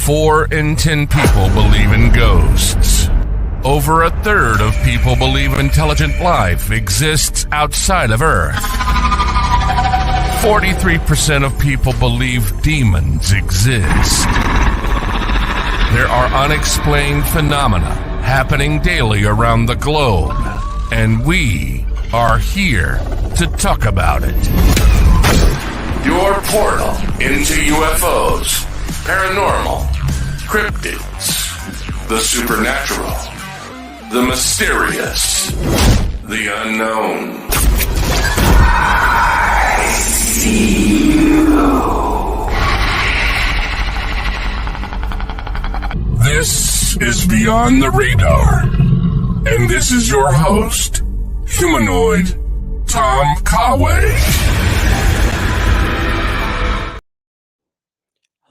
4 in 10 people believe in ghosts. Over a third of people believe intelligent life exists outside of Earth. 43% of people believe demons exist. There are unexplained phenomena happening daily around the globe, and we are here to talk about it. Your portal into UFOs, paranormal, cryptids, the supernatural, the mysterious, the unknown. I see you. This is Beyond the Radar, and this is your host, humanoid Tom Cahue.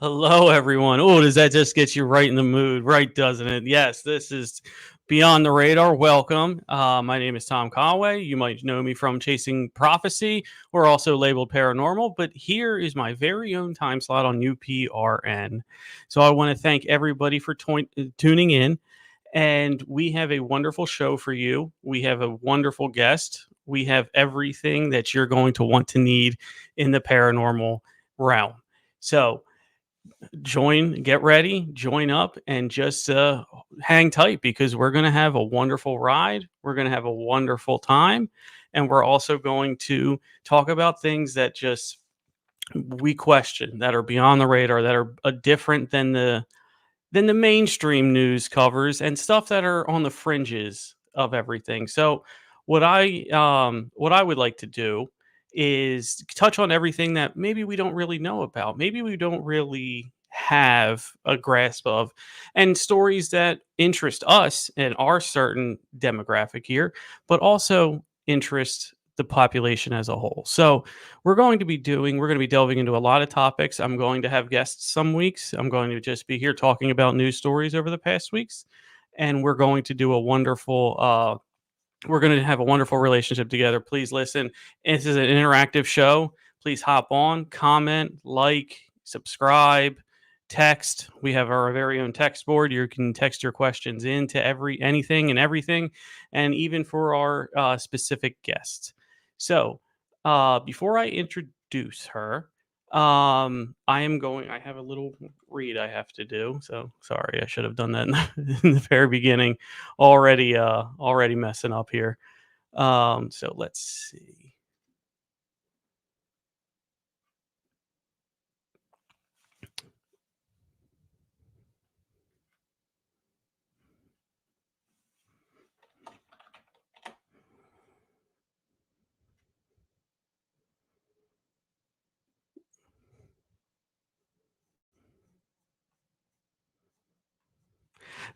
Hello, everyone. Oh, does that just get you right in the mood? Right, doesn't it? Yes, this is Beyond the Radar. Welcome. My name is Tom Cahue. You might know me from Chasing Prophecy, or also labeled Paranormal, but here is my very own time slot on UPRN. So I want to thank everybody for tuning in, and we have a wonderful show for you. We have a wonderful guest. We have everything that you're going to want to need in the paranormal realm. So get ready, join up, and just hang tight, because we're going to have a wonderful ride. We're going to have a wonderful time. And we're also going to talk about things that just we question, that are beyond the radar, that are different than the mainstream news covers, and stuff that are on the fringes of everything. So what I would like to do is touch on everything that maybe we don't really know about, maybe we don't really have a grasp of, and stories that interest us and our certain demographic here, but also interest the population as a whole. So we're going to be delving into a lot of topics. I'm going to have guests some weeks. I'm going to just be here talking about news stories over the past weeks, and we're going to do a wonderful we're going to have a wonderful relationship together. Please listen. This is an interactive show. Please hop on, comment, like, subscribe, text. We have our very own text board. You can text your questions into anything and everything, and even for our specific guests. So before I introduce her, I have a little read I have to do. So sorry, I should have done that in the very beginning. Already messing up here. So let's see.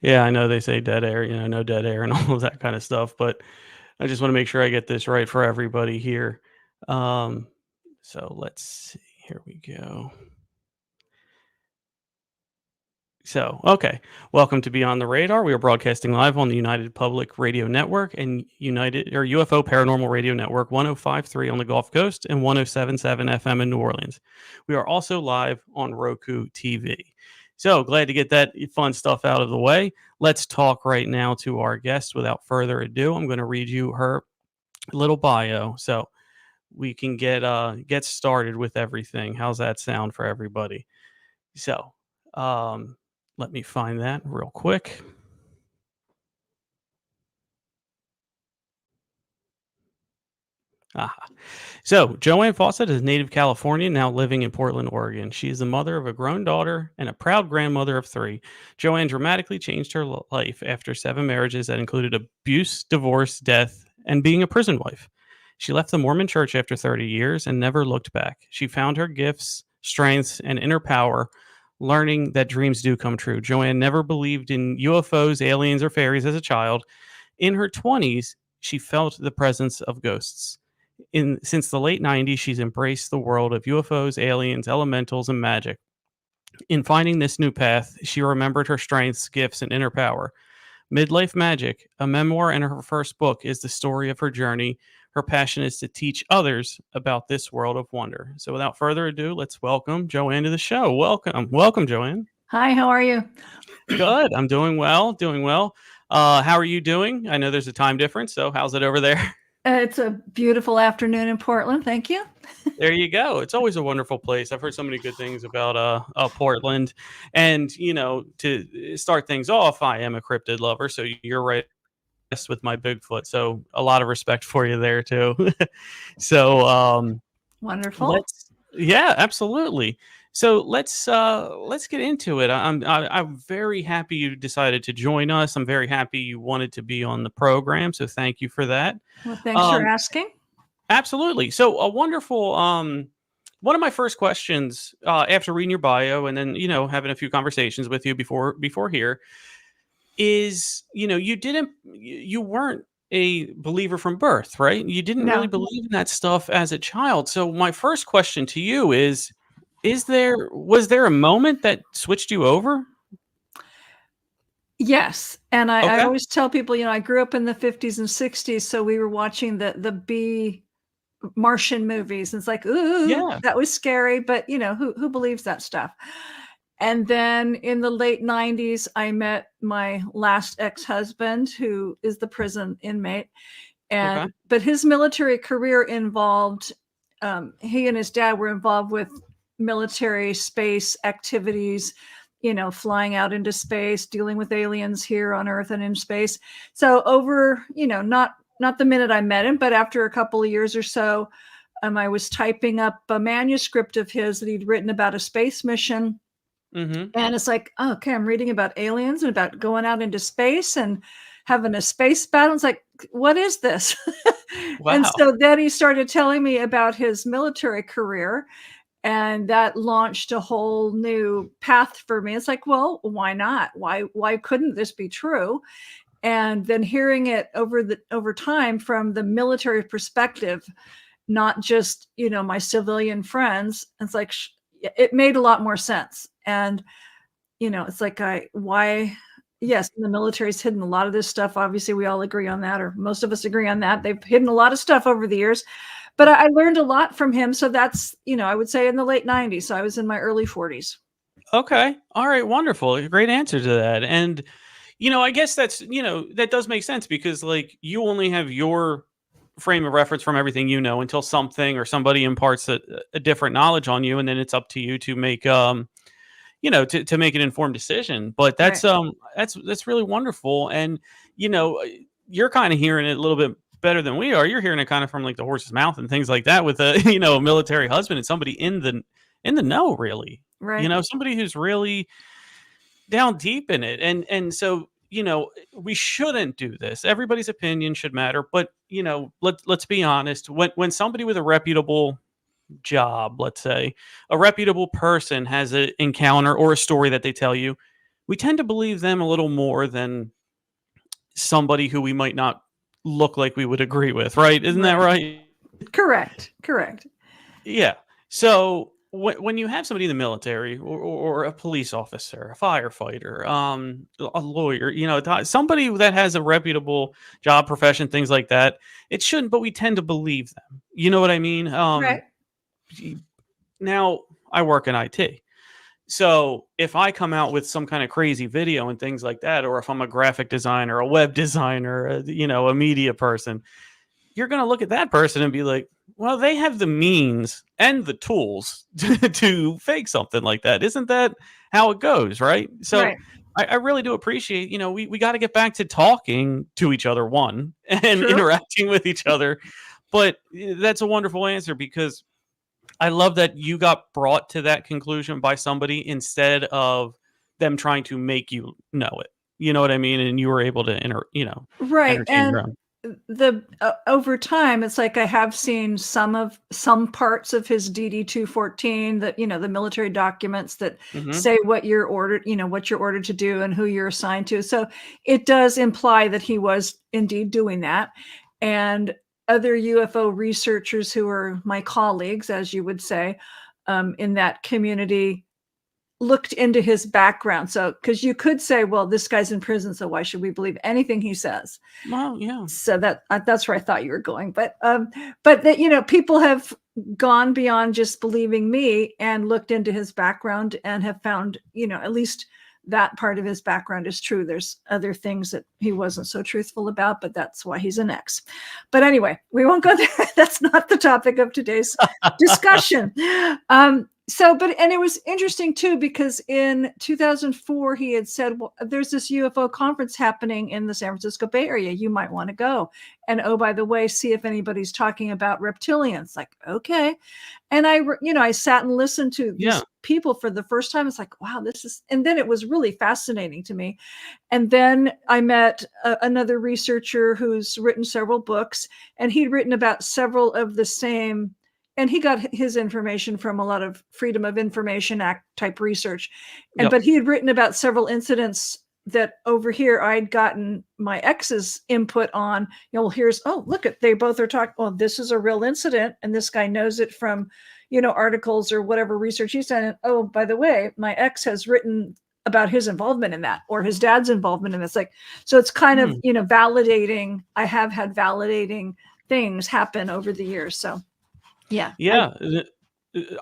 Yeah, I know they say dead air, no dead air and all of that kind of stuff, but I just want to make sure I get this right for everybody here. So let's see. Here we go. So, okay. Welcome to Beyond the Radar. We are broadcasting live on the United Public Radio Network and UFO Paranormal Radio Network 105.3 on the Gulf Coast and 107.7 FM in New Orleans. We are also live on Roku TV. So glad to get that fun stuff out of the way. Let's talk right now to our guest. Without further ado, I'm going to read you her little bio so we can get started with everything. How's that sound for everybody? So, let me find that real quick. So, Joann Fawcett is a native Californian, now living in Portland, Oregon. She is the mother of a grown daughter and a proud grandmother of 3. Joann dramatically changed her life after 7 marriages that included abuse, divorce, death, and being a prison wife. She left the Mormon church after 30 years and never looked back. She found her gifts, strengths, and inner power, learning that dreams do come true. Joann never believed in UFOs, aliens, or fairies as a child. In her 20s, she felt the presence of ghosts. Since the late 90s, she's embraced the world of UFOs, aliens, elementals, and magic. In finding this new path, she remembered her strengths, gifts, and inner power. Midlife Magic, a memoir and her first book, is the story of her journey. Her passion is to teach others about this world of wonder. So without further ado, let's welcome Joann to the show. Welcome, Joann. Hi, how are you? Good. I'm doing well, doing well. How are you doing? I know there's a time difference, so how's it over there? It's a beautiful afternoon in Portland. Thank you. There you go. It's always a wonderful place. I've heard so many good things about Portland. And, to start things off, I am a cryptid lover, so you're right with my Bigfoot. So a lot of respect for you there too. So Wonderful. yeah, absolutely. So let's get into it. I'm very happy you decided to join us. I'm very happy you wanted to be on the program. So thank you for that. Well, thanks for Um, asking. Absolutely. So a wonderful one of my first questions after reading your bio and then having a few conversations with you before here is you weren't a believer from birth, right? You didn't really No. believe in that stuff as a child. So my first question to you was there a moment that switched you over? Yes, and I Okay. always tell people, I grew up in the 50s and 60s, so we were watching the B Martian movies. And it's like, ooh, Yeah. that was scary, but who believes that stuff? And then in the late 90s, I met my last ex-husband, who is the prison inmate. Okay. But his military career involved, he and his dad were involved with military space activities, flying out into space, dealing with aliens here on Earth and in space. So over, not the minute I met him, but after a couple of years or so, I was typing up a manuscript of his that he'd written about a space mission. Mhm. And it's like, oh, okay, I'm reading about aliens and about going out into space and having a space battle. It's like, what is this? And Wow. so then he started telling me about his military career, and that launched a whole new path for me. It's like, well, why not? Why couldn't this be true? And then hearing it over time from the military perspective, not just, my civilian friends, it's like it made a lot more sense. And it's like yes, the military's hidden a lot of this stuff. Obviously, we all agree on that, or most of us agree on that. They've hidden a lot of stuff over the years, but I learned a lot from him. So that's, I would say in the late 90s. So I was in my early 40s. Okay. All right. Wonderful. Great answer to that. And I guess that does make sense because like you only have your frame of reference from everything until something or somebody imparts a different knowledge on you, and then it's up to you to make to make an informed decision. But Right. that's really wonderful. And you know, you're kind of hearing it a little bit better than we are. You're hearing it kind of from like the horse's mouth and things like that with a a military husband and somebody in the know, really. Right. Somebody who's really down deep in it. And so, we shouldn't do this. Everybody's opinion should matter, but let's be honest. When somebody with a reputable job, let's say, a reputable person has an encounter or a story that they tell you, we tend to believe them a little more than somebody who we might not look like we would agree with, right? Isn't that Right. right? Correct. Yeah. So when you have somebody in the military or a police officer, a firefighter, a lawyer, somebody that has a reputable job, profession, things like that, it shouldn't, but we tend to believe them. You know what I mean? Right. Now I work in IT. So if I come out with some kind of crazy video and things like that, or if I'm a graphic designer, a web designer, a media person, you're going to look at that person and be like, well, they have the means and the tools to fake something like that. Isn't that how it goes? Right. So Right. I really do appreciate, we got to get back to talking to each other, one, and True. interacting with each other. But that's a wonderful answer because I love that you got brought to that conclusion by somebody instead of them trying to make you know it. You know what I mean? And you were able to Right. entertain And your own. the over time, it's like I have seen some parts of his DD-214, that the military documents that Mhm. say what you're ordered to do and who you're assigned to. So it does imply that he was indeed doing that. And other UFO researchers who are my colleagues, as you would say, in that community, looked into his background. So, because you could say, well, this guy's in prison, so why should we believe anything he says? Well, yeah. So that's where I thought you were going. But that, you know, people have gone beyond just believing me and looked into his background and have found, you know, at least that part of his background is true. There's other things that he wasn't so truthful about, but that's why he's an ex. But anyway, we won't go there. That's not the topic of today's discussion. And it was interesting too, because in 2004, he had said, well, there's this UFO conference happening in the San Francisco Bay Area. You might want to go. And oh, by the way, see if anybody's talking about reptilians. Like, okay. And I sat and listened to these people for the first time. It's like, wow, and then it was really fascinating to me. And then I met another researcher who's written several books, and he'd written about several of the same. And he got his information from a lot of Freedom of Information Act type research. But he had written about several incidents that over here I'd gotten my ex's input on. You know, well, they both are talking, oh, this is a real incident. And this guy knows it from, you know, articles or whatever research he's done. And oh, by the way, my ex has written about his involvement in that, or his dad's involvement in this. Like, so it's kind of, you know, validating. I have had validating things happen over the years. So. Yeah.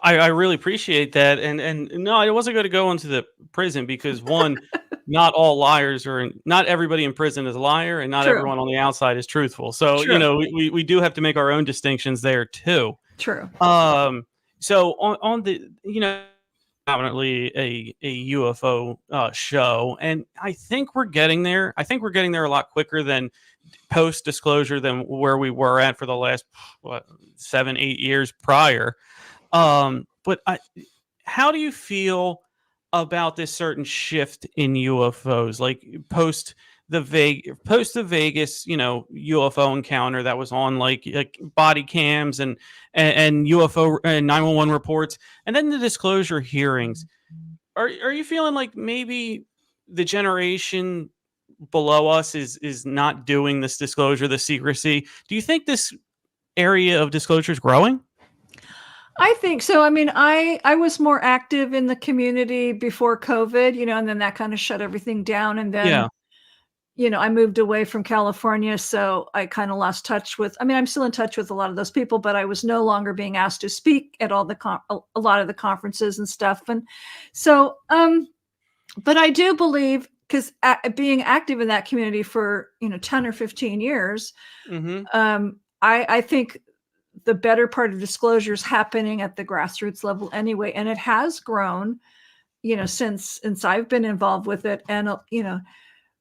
I really appreciate that. And no, I wasn't going to go into the prison because one, not all liars not everybody in prison is a liar, and not everyone on the outside is truthful. So, you know, we do have to make our own distinctions there too. True. So on the, you know, predominantly a UFO show, and I think we're getting there. I think we're getting there a lot quicker than post disclosure than where we were at for the last 7-8 years prior. But how do you feel about this certain shift in UFOs, like post the Vegas, you know, UFO encounter that was on like body cams and UFO and 911 reports, and then the disclosure hearings? Are you feeling like maybe the generation below us is not doing this disclosure, the secrecy? Do you think this area of disclosure is growing? I think so. I mean, I was more active in the community before COVID, you know, and then that kind of shut everything down. And then, you know, I moved away from California, so I kind of lost touch with, I mean, I'm still in touch with a lot of those people, but I was no longer being asked to speak at all a lot of the conferences and stuff. And so, but I do believe, because being active in that community for, you know, 10 or 15 years, I think the better part of disclosure is happening at the grassroots level anyway. And it has grown, you know, since I've been involved with it. And, you know,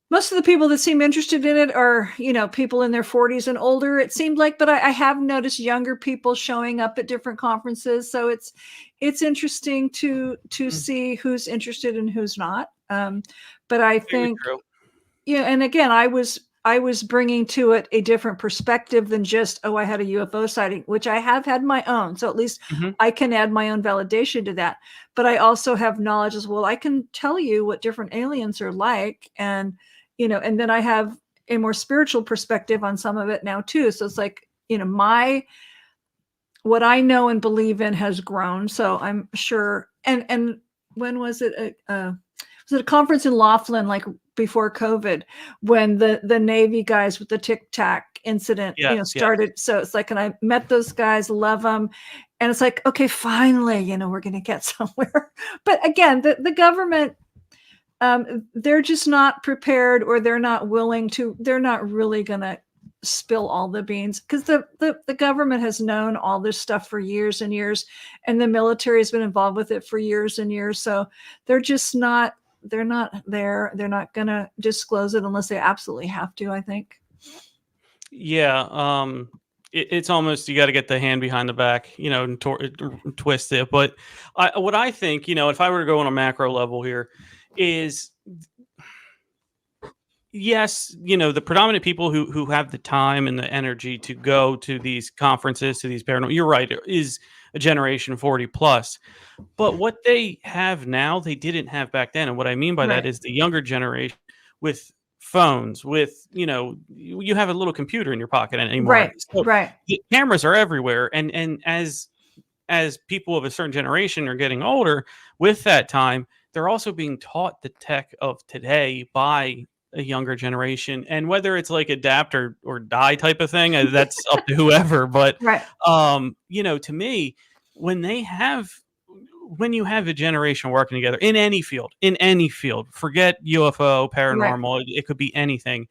most of the people that seem interested in it are, you know, people in their 40s and older, it seemed like, but I have noticed younger people showing up at different conferences. So it's interesting to see who's interested and who's not. But I think, yeah, and again, I was bringing to it a different perspective than just, oh, I had a UFO sighting, which I have had my own. So at least I can add my own validation to that. But I also have knowledge as well. I can tell you what different aliens are like. And, you know, and then I have a more spiritual perspective on some of it now too. So it's like, you know, what I know and believe in has grown. So I'm sure. And when was it? Was it a conference in Laughlin, like before COVID, when the Navy guys with the Tic Tac incident, started? So it's like, and I met those guys, love them. And it's like, okay, finally, you know, we're going to get somewhere. But again, the government, they're just not prepared, or they're not willing to, they're not really going to spill all the beans, because the government has known all this stuff for years and years, and the military has been involved with it for years and years. So they're just not, they're not going to disclose it unless they absolutely have to, I think. Yeah. It's almost, you got to get the hand behind the back, you know, and twist it. But what I think, you know, if I were to go on a macro level here, is yes, you know, the predominant people who have the time and the energy to go to these conferences, to these paranormal, you're right, is a generation 40 plus. But what they have now, they didn't have back then. And what I mean by that is the younger generation with phones, with, you know, you have a little computer in your pocket anymore. Right. So the cameras are everywhere. And as people of a certain generation are getting older, with that time, they're also being taught the tech of today by a younger generation, and whether it's like adapt or die type of thing, that's up to whoever. But Right. to me, when you have a generation working together in any field, forget UFO, Right. paranormal, it could be anything,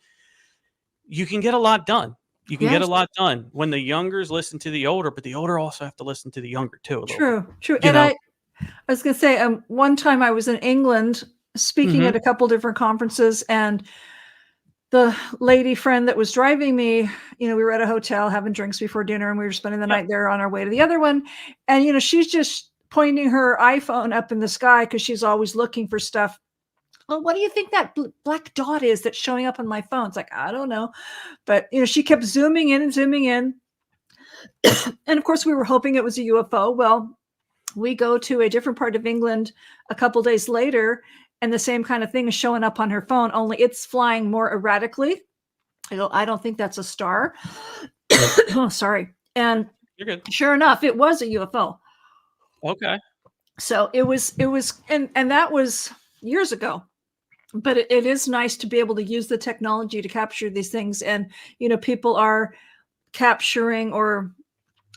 you can get a lot done. You can get a Yes. lot done when the youngers listen to the older, but the older also have to listen to the younger too a little bit. True. You And know? I was going to say, one time I was in England speaking Mhm. at a couple different conferences, and the lady friend that was driving me, we were at a hotel having drinks before dinner, and we were spending the Yep. night there on our way to the other one. And, she's just pointing her iPhone up in the sky because she's always looking for stuff. Well, what do you think that black dot is that's showing up on my phone? It's like, I don't know. But, she kept zooming in and zooming in. And of course, we were hoping it was a UFO. Well, we go to a different part of England a couple days later, and the same kind of thing is showing up on her phone, only it's flying more erratically. I go, I don't think that's a star. Oh, sorry. And You're good. sure enough, it was a UFO. Okay. So it was, and that was years ago. But it is nice to be able to use the technology to capture these things. And, people are capturing or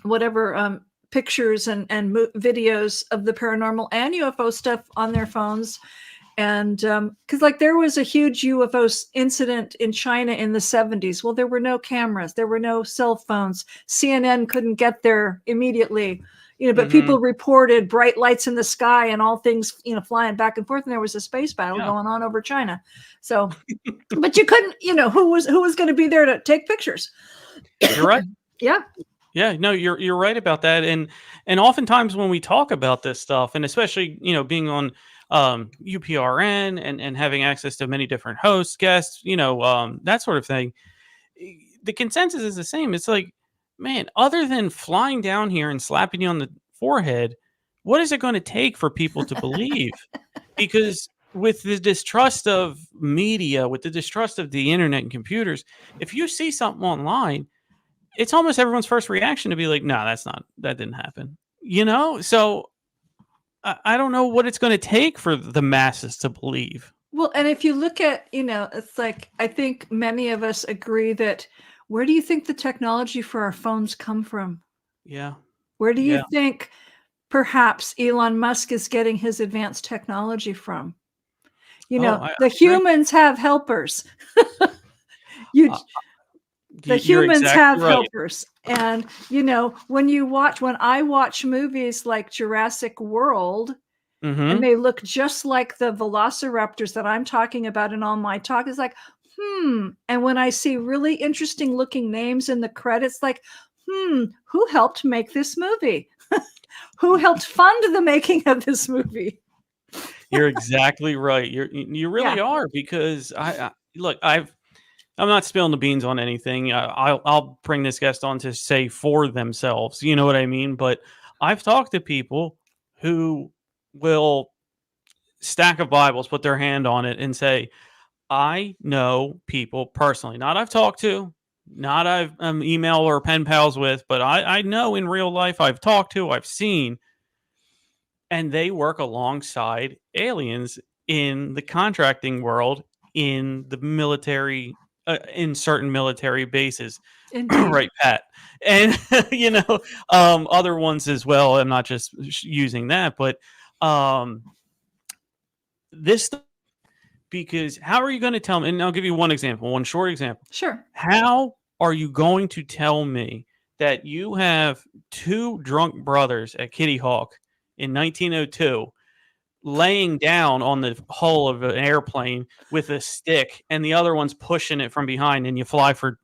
whatever pictures and videos of the paranormal and UFO stuff on their phones. And because like there was a huge UFO incident in China in the 70s. Well, there were no cameras, there were no cell phones. CNN couldn't get there immediately, but people reported bright lights in the sky and all things, flying back and forth. And there was a space battle going on over China. So, but you couldn't, who was going to be there to take pictures? You're right. Yeah. Yeah, no, you're right about that. And oftentimes when we talk about this stuff, and especially, being on UPRN and having access to many different hosts, guests, that sort of thing, the consensus is the same. It's like, man, other than flying down here and slapping you on the forehead, what is it going to take for people to believe? Because with the distrust of media, with the distrust of the internet and computers, if you see something online, it's almost everyone's first reaction to be like, no, that didn't happen. So I don't know what it's going to take for the masses to believe. Well, and if you look at, it's like, I think many of us agree that where do you think the technology for our phones come from? Yeah. Where do you think perhaps Elon Musk is getting his advanced technology from? The humans have helpers. The humans have helpers. And, when I watch movies like Jurassic World, and they look just like the velociraptors that I'm talking about in all my talk, it's like, And when I see really interesting looking names in the credits, like, who helped make this movie? Who helped fund the making of this movie? You're exactly right. You really are, because I'm not spilling the beans on anything. I'll bring this guest on to say for themselves. You know what I mean? But I've talked to people who will stack of Bibles, put their hand on it, and say, I know people personally, not I've talked to, not I've email or pen pals with, but I know in real life I've talked to, I've seen, and they work alongside aliens in the contracting world, in the military, in certain military bases. Right, Pat. And, other ones as well. I'm not just using that, but this, because how are you going to tell me? And I'll give you one short example. Sure. How are you going to tell me that you have two drunk brothers at Kitty Hawk in 1902 laying down on the hull of an airplane with a stick, and the other one's pushing it from behind, and you fly for,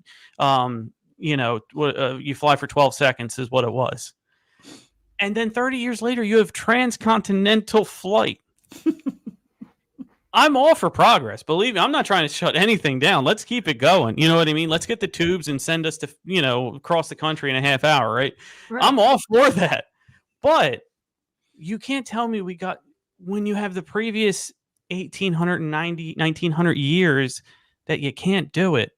you fly for 12 seconds is what it was. And then 30 years later, you have transcontinental flight. I'm all for progress. Believe me, I'm not trying to shut anything down. Let's keep it going. You know what I mean? Let's get the tubes and send us to, across the country in a half hour, right? I'm all for that. But you can't tell me when you have the previous 1900 years that you can't do it.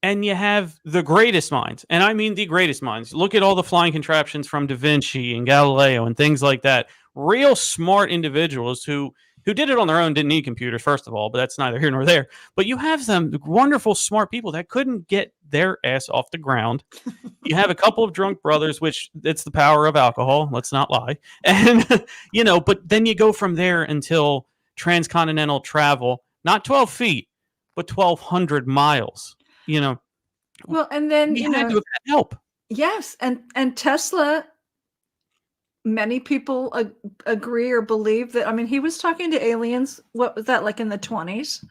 And you have the greatest minds. And I mean the greatest minds. Look at all the flying contraptions from Da Vinci and Galileo and things like that. Real smart individuals who who did it on their own, didn't need computers, first of all, but that's neither here nor there. But you have some wonderful, smart people that couldn't get their ass off the ground. You have a couple of drunk brothers, which it's the power of alcohol. Let's not lie. And, but then you go from there until transcontinental travel, not 12 feet, but 1,200 miles, Well, and then, we had to have had help. Yes. And Tesla, many people agree or believe that, I mean, he was talking to aliens. What was that, like in the 20s?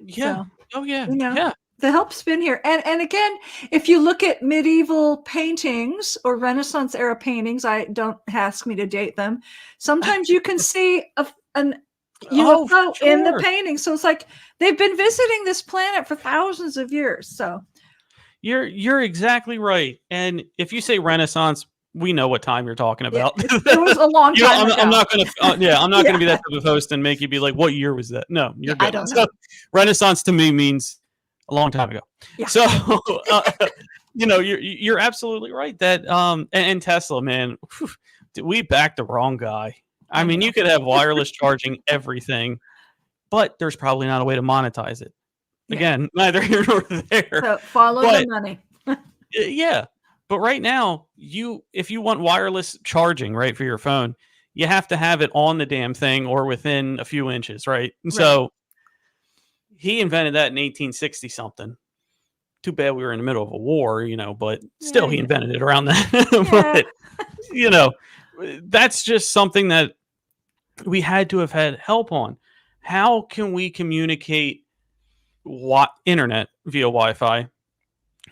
Yeah. So, oh, yeah. Yeah. The help's been here. And again, if you look at medieval paintings or Renaissance era paintings, don't ask me to date them. Sometimes you can see an UFO in the painting. So it's like they've been visiting this planet for thousands of years. So you're exactly right. And if you say Renaissance, we know what time you're talking about. Yeah, it was a long time ago. I'm not going to. I'm not going to be that type of host and make you be like, "What year was that?" No, you're good. I don't know. So, Renaissance to me means a long time ago. Yeah. So, you're absolutely right. That and Tesla, man, we backed the wrong guy. I mean, you could have wireless charging everything, but there's probably not a way to monetize it. Again, neither here nor there. So follow the money. Yeah. But right now, if you want wireless charging, right, for your phone, you have to have it on the damn thing or within a few inches, right? So he invented that in 1860 something. Too bad we were in the middle of a war, but still he invented it around that. But, that's just something that we had to have had help on. How can we communicate internet via Wi-Fi?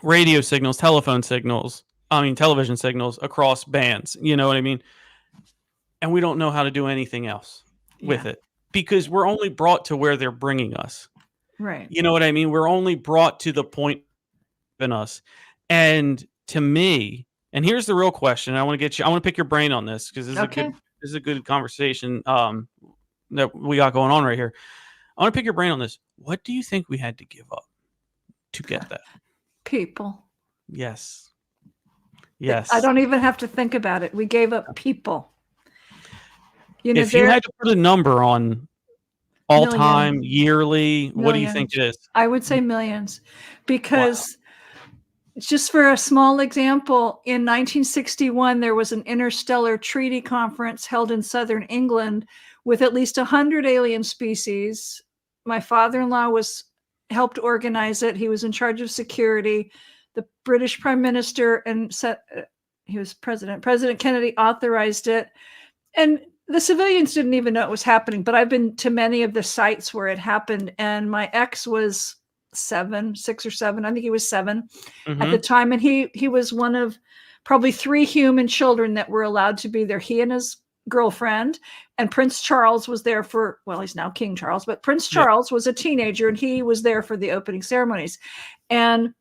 Radio signals, television signals across bands, you know what I mean? And we don't know how to do anything else with it because we're only brought to where they're bringing us. Right. You know what I mean? We're only brought to the point in us. And to me, and here's the real question. I want to pick your brain on this because this is a good conversation that we got going on right here. I want to pick your brain on this. What do you think we had to give up to get that? People. Yes. I don't even have to think about it. We gave up people. If you had to put a number on all time, yearly, what do you think it is? I would say millions, because just for a small example, in 1961, there was an interstellar treaty conference held in southern England with at least 100 alien species. My father-in-law helped organize it. He was in charge of security. The British Prime Minister and he was president. President Kennedy authorized it. And the civilians didn't even know it was happening, but I've been to many of the sites where it happened. And my ex was 6 or 7. I think he was 7 at the time. And he was one of probably 3 human children that were allowed to be there. He and his girlfriend, and Prince Charles was there he's now King Charles, but Prince Charles was a teenager and he was there for the opening ceremonies. And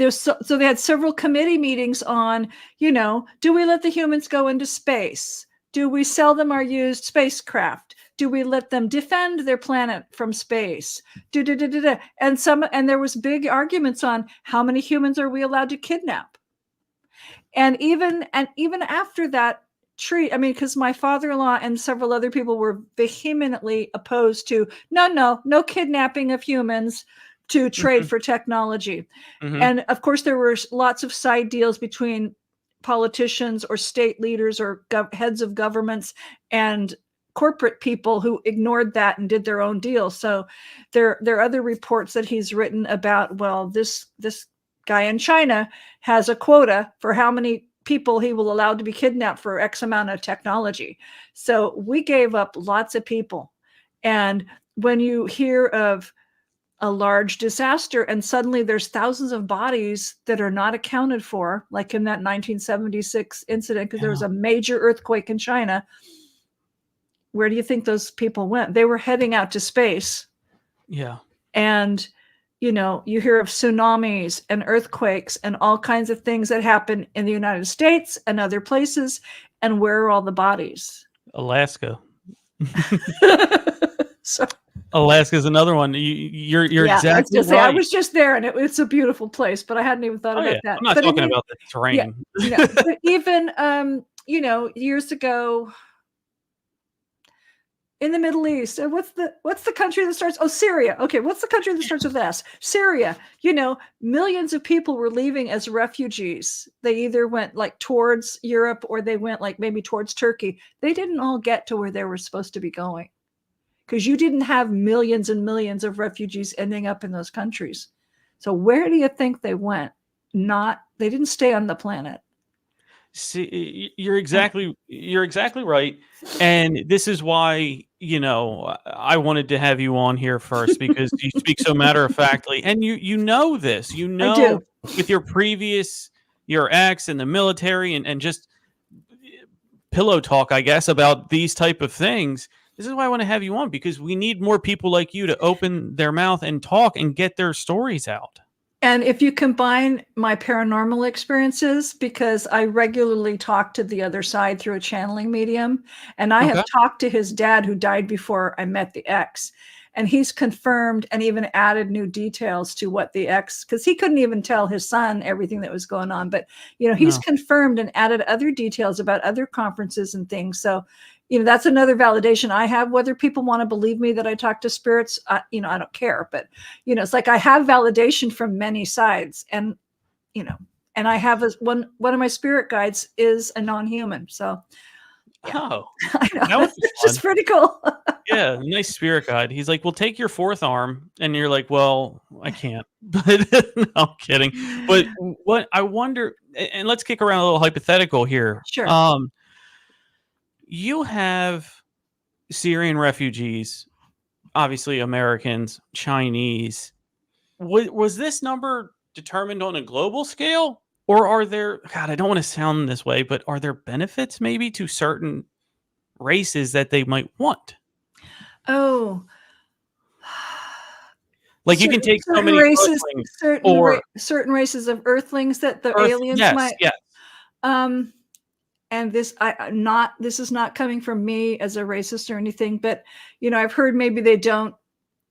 so they had several committee meetings on, do we let the humans go into space? Do we sell them our used spacecraft? Do we let them defend their planet from space? And there was big arguments on how many humans are we allowed to kidnap? And even after that because my father-in-law and several other people were vehemently opposed to no kidnapping of humans to trade for technology. And of course, there were lots of side deals between politicians or state leaders or heads of governments and corporate people who ignored that and did their own deal. So there are other reports that he's written about, this guy in China has a quota for how many people he will allow to be kidnapped for X amount of technology. So we gave up lots of people. And when you hear of a large disaster and suddenly there's thousands of bodies that are not accounted for, like in that 1976 incident, because there was a major earthquake in China, where do you think those people went? They were heading out to space. Yeah. And you hear of tsunamis and earthquakes and all kinds of things that happen in the United States and other places. And where are all the bodies? Alaska. So Alaska's another one. You're exactly right. I was just there, and it's a beautiful place, but I hadn't even thought about that. I'm not talking about the terrain. But even years ago, in the Middle East. And what's the country that starts? Oh, Syria. Okay, what's the country that starts with S? Syria. Millions of people were leaving as refugees. They either went like towards Europe or they went like maybe towards Turkey. They didn't all get to where they were supposed to be going because you didn't have millions and millions of refugees ending up in those countries. So where do you think they went? They didn't stay on the planet. See, you're exactly right, and this is why I wanted to have you on here first because you speak so matter of factly, and you know this, I do. with your ex and the military, and just pillow talk, I guess, about these type of things. This is why I want to have you on because we need more people like you to open their mouth and talk and get their stories out. And if you combine my paranormal experiences, because I regularly talk to the other side through a channeling medium, and I have talked to his dad who died before I met the ex, and he's confirmed and even added new details to what the ex, because he couldn't even tell his son everything that was going on. But, he's confirmed and added other details about other conferences and things. So, that's another validation I have. Whether people want to believe me that I talk to spirits, I don't care. But, it's like I have validation from many sides. And, and I have one of my spirit guides is a non-human. So, yeah. Oh, I know. It's just pretty cool. Yeah, nice spirit guide. He's like, well, take your fourth arm. And you're like, well, I can't. But no, I'm kidding. But what I wonder, and let's kick around a little hypothetical here. Sure. You have Syrian refugees, obviously Americans, Chinese. Was this number determined on a global scale? Or are there, God, I don't want to sound this way, but are there benefits maybe to certain races that they might want? Oh. Like you can take so many races, Earthlings certain races of Earthlings that the aliens might. Yes. And this is not coming from me as a racist or anything, but I've heard maybe they don't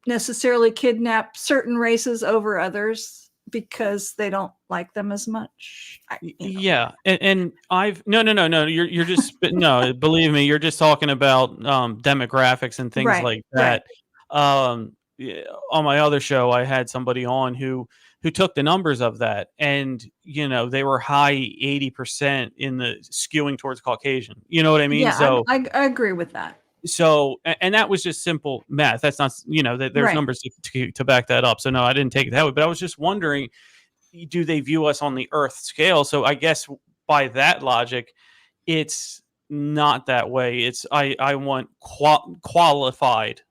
necessarily kidnap certain races over others because they don't like them as much. Yeah, and I've no. You're just no. Believe me, you're just talking about demographics and things like that. Right. On my other show, I had somebody on who took the numbers of that, and they were high 80% in the skewing towards Caucasian. You know what I mean? Yeah, so I agree with that. So, and that was just simple math. That's not, there's numbers to back that up. So no, I didn't take it that way. But I was just wondering, do they view us on the Earth scale? So I guess by that logic, it's not that way. It's I want qualified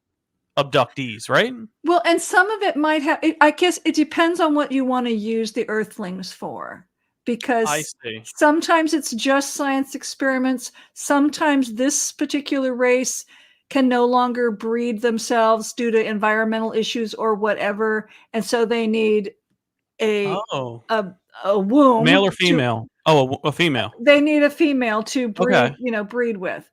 abductees, right? Well, and some of it might have, I guess it depends on what you want to use the Earthlings for, because sometimes it's just science experiments. Sometimes this particular race can no longer breed themselves due to environmental issues or whatever, and so they need a womb, male or female. A female. They need a female to breed, breed with.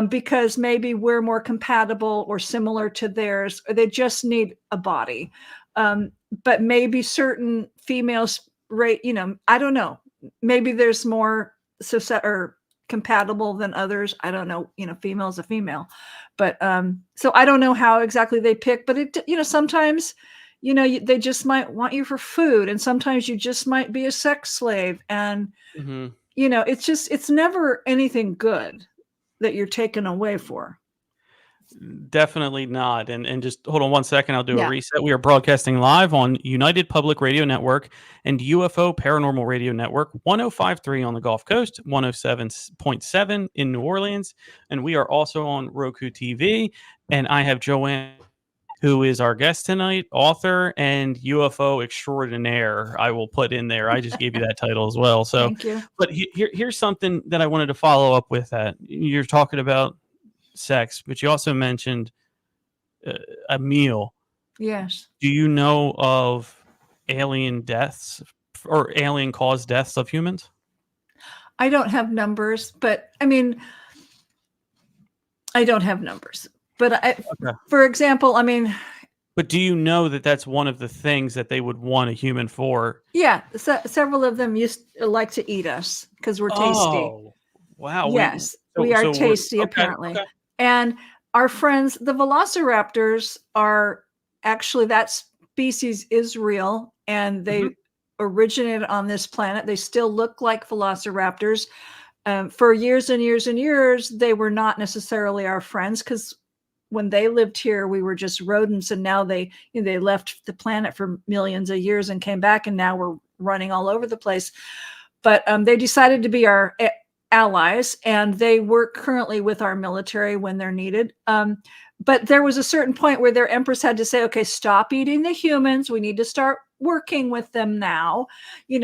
Because maybe we're more compatible or similar to theirs, or they just need a body. But maybe certain females, I don't know. Maybe there's more or compatible than others. I don't know. Female's a female, but so I don't know how exactly they pick. But it, sometimes, they just might want you for food, and sometimes you just might be a sex slave, and it's never anything good that you're taken away for. Definitely not. And just hold on one second. I'll do a reset. We are broadcasting live on United Public Radio Network and UFO Paranormal Radio Network, 105.3 on the Gulf Coast, 107.7 in New Orleans. And we are also on Roku TV. And I have Joann, who is our guest tonight, author and UFO extraordinaire. I will put in there. I just gave you that title as well. So, thank you. But here's something that I wanted to follow up with. That you're talking about sex, but you also mentioned a meal. Yes. Do you know of alien deaths or alien caused deaths of humans? I don't have numbers, but I don't have numbers. But for example, but do you know that that's one of the things that they would want a human for? Yeah, several of them like to eat us because we're tasty. Oh, wow! Yes, we are tasty apparently. Okay. And our friends, the velociraptors, are actually, that species is real, and they originated on this planet. They still look like velociraptors. For years and years and years, they were not necessarily our friends, because when they lived here, we were just rodents, and now they left the planet for millions of years and came back, and now we're running all over the place. But they decided to be our allies, and they work currently with our military when they're needed. But there was a certain point where their empress had to say, okay, stop eating the humans. We need to start working with them now.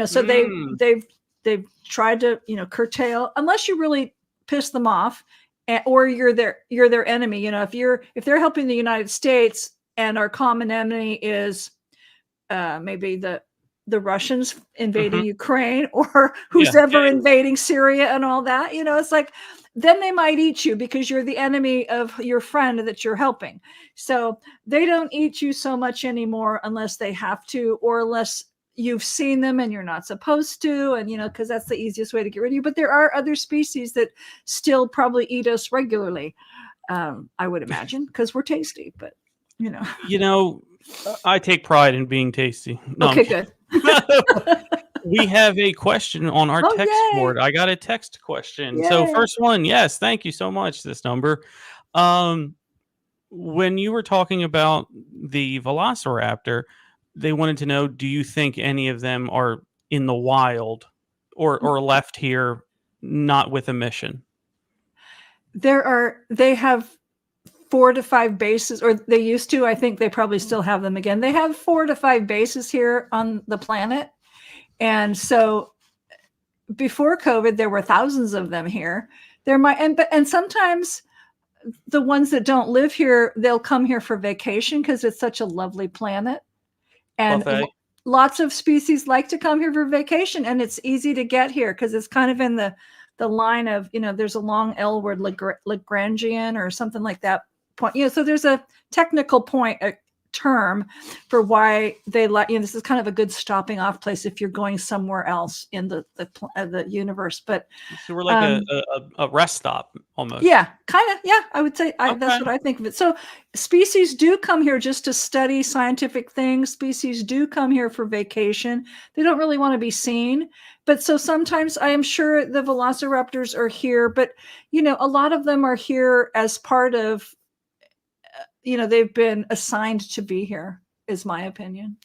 So they've tried to, curtail, unless you really piss them off, or you're their enemy. If they're helping the United States, and our common enemy is maybe the Russians invading Ukraine, or who's ever invading Syria and all that, it's like, then they might eat you because you're the enemy of your friend that you're helping. So they don't eat you so much anymore unless they have to, or unless you've seen them and you're not supposed to, and because that's the easiest way to get rid of you. But there are other species that still probably eat us regularly, I would imagine, because we're tasty. But I take pride in being tasty. No, okay, good. We have a question on our text board. I got a text question. Yay. So first one, yes, thank you so much. This number. When you were talking about the velociraptor, they wanted to know, do you think any of them are in the wild or left here not with a mission? They have 4 to 5 bases, or they used to. I think they probably still have them again. They have 4 to 5 bases here on the planet. And so before COVID, there were thousands of them here. And sometimes the ones that don't live here, they'll come here for vacation because it's such a lovely planet. And lots of species like to come here for vacation, and it's easy to get here because it's kind of in the line of, there's a long L word, Lagrangian or something like that point. So there's a technical point, a term for why they let this is kind of a good stopping off place if you're going somewhere else in the universe. But so we're like a rest stop almost. Yeah, kind of. Yeah, I would say that's what I think of it. So species do come here just to study scientific things. Species do come here for vacation. They don't really want to be seen. But so sometimes I am sure the velociraptors are here, but a lot of them are here as part of, they've been assigned to be here, is my opinion.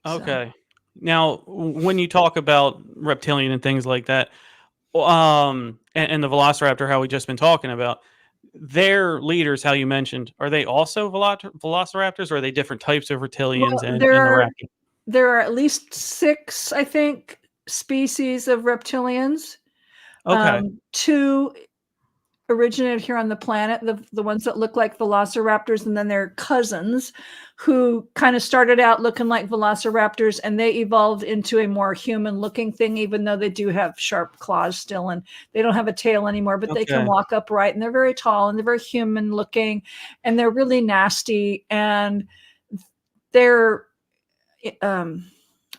Okay. So. Now, when you talk about reptilian and things like that, and the velociraptor, how we just been talking about, their leaders, how you mentioned, are they also velociraptors, or are they different types of reptilians? Well, there are at least 6, I think, species of reptilians. Okay. 2 originated here on the planet, the ones that look like velociraptors, and then their cousins who kind of started out looking like velociraptors, and they evolved into a more human looking thing, even though they do have sharp claws still, and they don't have a tail anymore, but they can walk upright, and they're very tall, and they're very human looking, and they're really nasty, and they're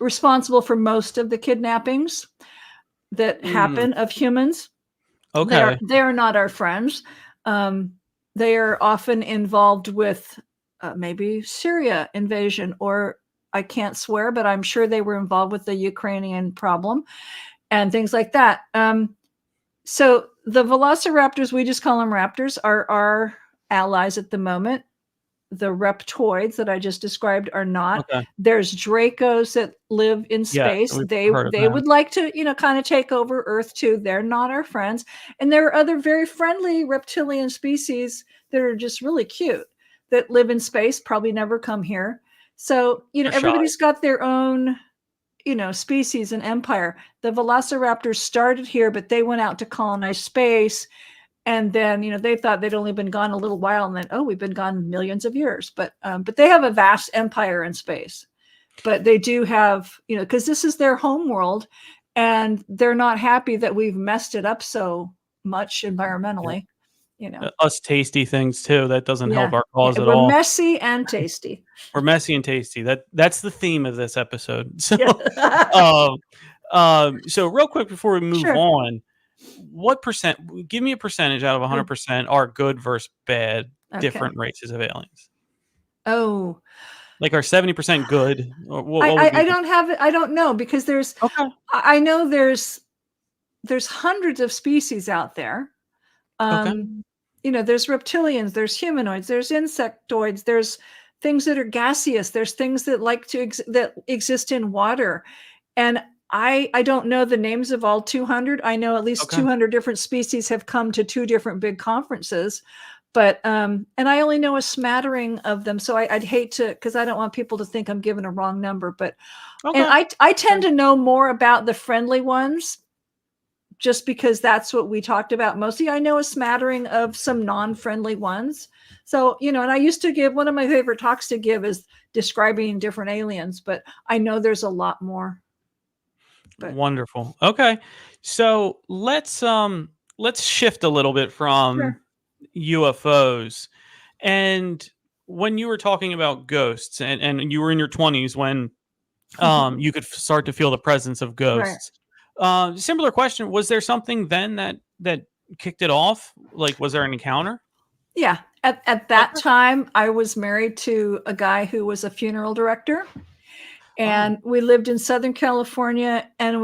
responsible for most of the kidnappings that happen of humans. Okay. They are not our friends. They are often involved with maybe Syria invasion, or I can't swear, but I'm sure they were involved with the Ukrainian problem and things like that. So the velociraptors, we just call them raptors, are our allies at the moment. The reptoids that I just described are not. Okay. There's Dracos that live in space. They would like to, kind of take over Earth too. They're not our friends. And there are other very friendly reptilian species that are just really cute that live in space, probably never come here. So, everybody's got their own, species and empire. The velociraptors started here, but they went out to colonize space. And then, they thought they'd only been gone a little while, and then, we've been gone millions of years. But they have a vast empire in space. But they do have, because this is their home world, and they're not happy that we've messed it up so much environmentally. Us tasty things too. That doesn't help our cause at all. We're messy and tasty. We're messy and tasty. That's the theme of this episode. So, so real quick before we move on. what percent? Give me a percentage out of 100% are good versus bad, different races of aliens. Oh, Like, are 70% good? Or what would be? I don't have it. I don't know, because Okay. I know there's hundreds of species out there. Okay. There's reptilians, there's humanoids, there's insectoids, there's things that are gaseous, there's things that that exist in water. And I don't know the names of all 200. I know at least 200 different species have come to 2 different big conferences, but and I only know a smattering of them. So I'd hate to, because I don't want people to think I'm giving a wrong number, but and I tend to know more about the friendly ones, just because that's what we talked about mostly. I know a smattering of some non-friendly ones. So, and I used to give, one of my favorite talks to give is describing different aliens, but I know there's a lot more. But. Wonderful. Okay. So let's shift a little bit from UFOs. And when you were talking about ghosts, and you were in your 20s when you could start to feel the presence of ghosts. Similar question. Was there something then that kicked it off? Like, was there an encounter? Yeah. At that time, I was married to a guy who was a funeral director. And we lived in Southern California, and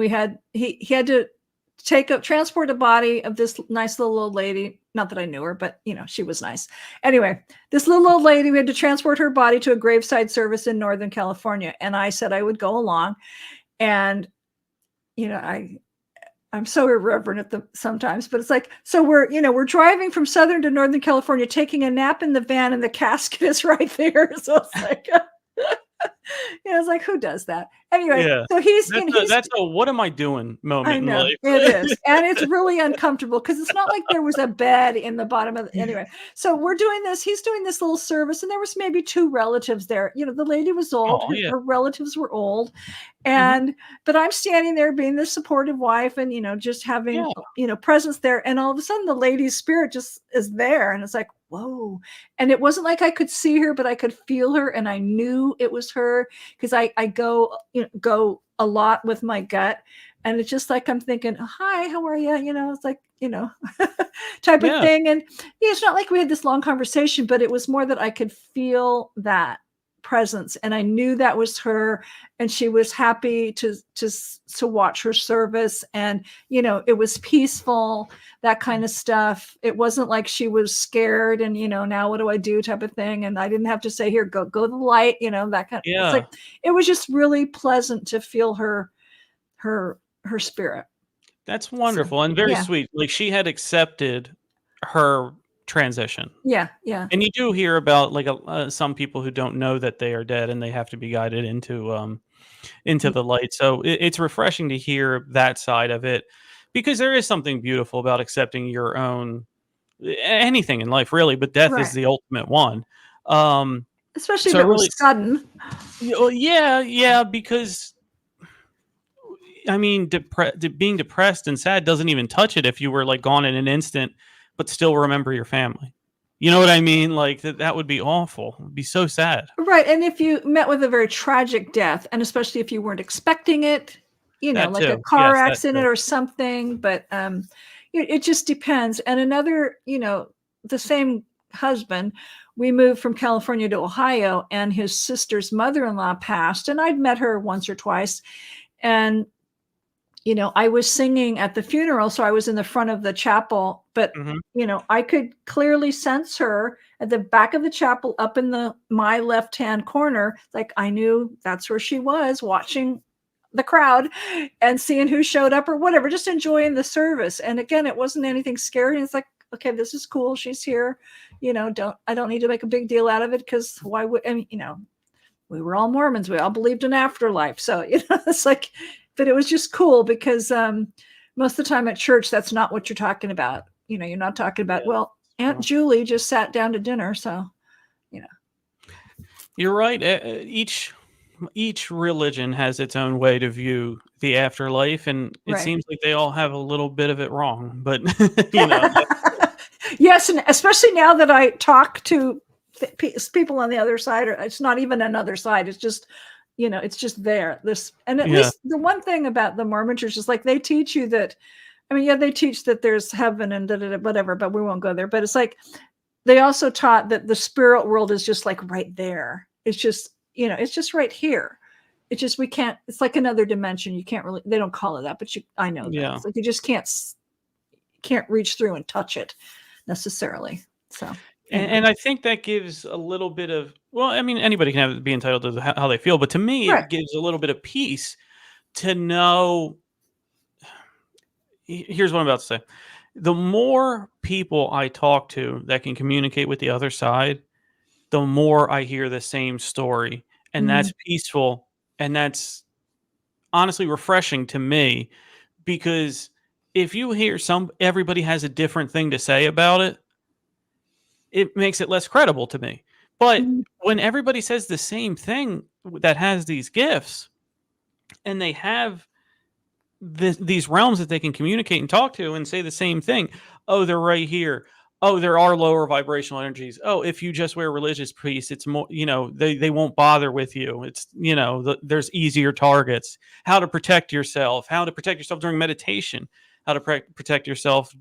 he had to transport a body of this nice little old lady. Not that I knew her, but she was nice. Anyway, this little old lady, we had to transport her body to a graveside service in Northern California. And I said I would go along. And, I'm so irreverent at them sometimes, but it's like, so we're driving from Southern to Northern California, taking a nap in the van, and the casket is right there. So it's like, it's like, who does that? Anyway, so that's a what am I doing moment. I know, in life. it is. And it's really uncomfortable, because it's not like there was a bed in the bottom of anyway. So we're doing this, he's doing this little service, and there was maybe 2 relatives there. The lady was old, her relatives were old. And but I'm standing there being the supportive wife, and just having presence there, and all of a sudden the lady's spirit just is there, and it's like, whoa. And it wasn't like I could see her, but I could feel her, and I knew it was her, because I go a lot with my gut, and it's just like I'm thinking, hi, how are you? It's like, type of thing. And it's not like we had this long conversation, but it was more that I could feel that presence, and I knew that was her, and she was happy to watch her service, and it was peaceful, that kind of stuff. It wasn't like she was scared and now what do I do type of thing, and I didn't have to say, here, go to the light, that kind of. It's like, it was just really pleasant to feel her spirit. That's wonderful, and very sweet. Like, she had accepted her transition. Yeah. And you do hear about like some people who don't know that they are dead, and they have to be guided into the light. So it's refreshing to hear that side of it, because there is something beautiful about accepting your own anything in life, really, but death is the ultimate one. Especially if it was sudden. Yeah, because I mean, being depressed and sad doesn't even touch it if you were like gone in an instant, but still remember your family. You know what I mean? Like that would be awful. It would be so sad. Right. And if you met with a very tragic death, and especially if you weren't expecting it, like a car accident or something, but it just depends. And another, the same husband, we moved from California to Ohio, and his sister's mother-in-law passed, and I'd met her once or twice. And I was singing at the funeral, so I was in the front of the chapel, but, I could clearly sense her at the back of the chapel up in my left-hand corner. Like, I knew that's where she was, watching the crowd and seeing who showed up or whatever, just enjoying the service. And again, it wasn't anything scary. It's like, okay, this is cool. She's here. I don't need to make a big deal out of it, because why would, we were all Mormons. We all believed in afterlife. So, it's like, but it was just cool, because most of the time at church, that's not what you're talking about. You're not talking about, well, Aunt Julie just sat down to dinner. So, You're right. Each religion has its own way to view the afterlife, and it seems like they all have a little bit of it wrong. But, Yes, and especially now that I talk to people on the other side, or it's not even another side. It's just, it's just there. And at least the one thing about the Mormon church is, like, they teach you that I mean, yeah, they teach that there's heaven and whatever, but we won't go there. But it's like they also taught that the spirit world is just like right there. It's just, it's just right here. It's just we can't. It's like another dimension. You can't really. They don't call it that, but I know that. Yeah. It's like you just can't reach through and touch it necessarily. So. And I think that gives a little bit of, well, I mean, anybody can be entitled to how they feel, but to me, Right. it gives a little bit of peace to know. Here's what I'm about to say. The more people I talk to that can communicate with the other side, the more I hear the same story. And that's peaceful. And that's honestly refreshing to me, because if you hear everybody has a different thing to say about it, it makes it less credible to me. But when everybody says the same thing that has these gifts, and they have these realms that they can communicate and talk to and say the same thing. Oh, they're right here. Oh, there are lower vibrational energies. Oh, if you just wear religious peace, it's more, they won't bother with you. It's, there's easier targets. How to protect yourself during meditation, how to protect yourself,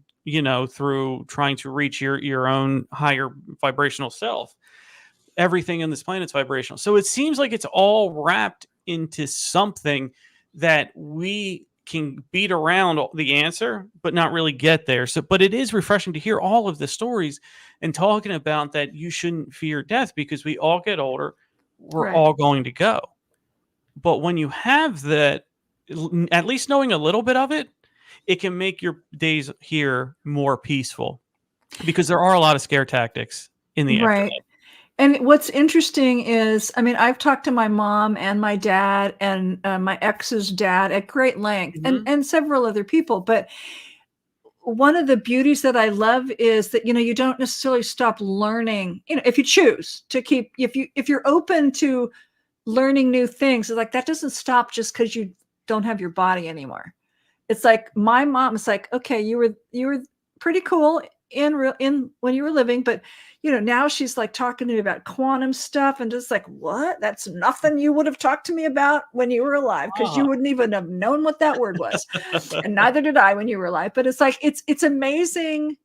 through trying to reach your own higher vibrational self. Everything on this planet's vibrational. So it seems like it's all wrapped into something that we can beat around the answer, but not really get there. So, but it is refreshing to hear all of the stories and talking about that you shouldn't fear death, because we all get older. We're all going to go. But when you have that, at least knowing a little bit of it, it can make your days here more peaceful, because there are a lot of scare tactics in the afterlife. And what's interesting is, I mean, I've talked to my mom and my dad and my ex's dad at great length, and several other people. But one of the beauties that I love is that, you don't necessarily stop learning, if you choose to keep, if you're open to learning new things, it's like that doesn't stop just because you don't have your body anymore. It's like my mom is like, okay, you were pretty cool in when you were living, but now she's like talking to me about quantum stuff, and just like, what? That's nothing you would have talked to me about when you were alive, because you wouldn't even have known what that word was. And neither did I when you were alive. But it's like, it's amazing,